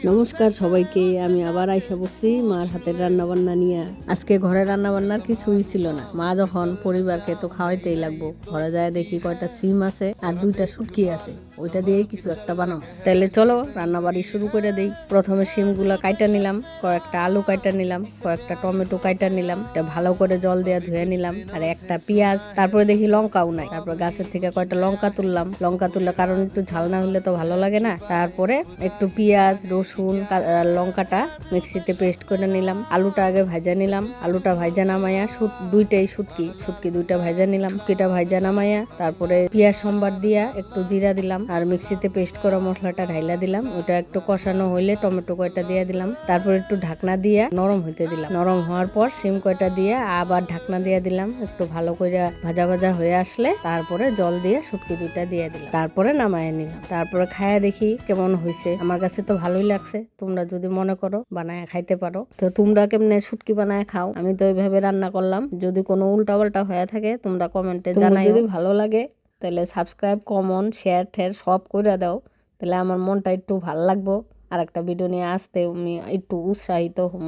নমস্কার সবাইকে, আমি আবার আইসা বসছি মার হাতের রান্না বান্না নিয়ে। আজকে ঘরে রান্না বান্নার কিছুই ছিল না। মা যখন পরিবারকে তো খাওয়াইতেই লাগবো, ঘরে যায় দেখি কয়টা সিম আছে আর 2টা শুটকি আছে, ওইটা দিয়েই কিছু একটা বানাও। তাহলে চলো রান্না বাড়ি শুরু করে দেই। প্রথমে সিমগুলা কাইটা নিলাম, কয়েকটা আলু কাইটা নিলাম, কয়েকটা টমেটো কাইটা নিলাম, এটা ভালো করে জল দিয়ে ধুয়ে নিলাম, আর একটা পেঁয়াজ, তারপরে দেখি লঙ্কাও নাই, তারপর গাছের থেকে কয়টা লঙ্কা তুললাম। লঙ্কা তুললে কারণ একটু ঝাল না হলে তো ভালো লাগে না। তারপরে একটু পেঁয়াজ, রসুন, লঙ্কাটা মিক্সিতে পেস্ট করে নিলাম। আলুটা আগে ভাজা নিলাম, আলুটা ভাজা নামাইয়া দুইটাই শুটকি 2টা ভাজা নিলাম। শুটকিটা ভাজা নামাইয়া তারপরে পেঁয়াজ সম্বার দিয়া একটু জিরা দিলাম আর মিক্সিতে পেস্ট করা মশলাটা ঢাইলা দিলাম। ওটা একটু কষানো হইলে টমেটো কয়টা দিয়ে দিলাম, তারপর একটু ঢাকনা দিয়ে নরম হইতে দিলাম। নরম হওয়ার পর সিম কয়টা দিয়ে আবার ঢাকনা দিয়ে দিলাম। একটু ভালো করে ভাজা ভাজা হয়ে আসলে তারপরে জল দিয়ে শুটকি 2টা দিয়ে দিলাম, তারপরে নামায় নিলাম। তারপরে খায়া দেখি কেমন হয়েছে। আমার কাছে তো ভালোই লাগছে, তোমরা যদি মনে করো বানায় খাইতে পারো। তো তোমরা কেমনে শুটকি বানায় খাও, আমি তো এইভাবে রান্না করলাম। যদি কোনো উল্টা পাল্টা হয়ে থাকে তোমরা কমেন্টে জানাই। যদি ভালো লাগে তাহলে সাবস্ক্রাইব, কমেন্ট, শেয়ার ঠেয়ার সব করে দাও, তাহলে আমার মনটা একটু ভালো লাগবো। আর একটা ভিডিও নিয়ে আসতে আমি একটু উৎসাহিত হম।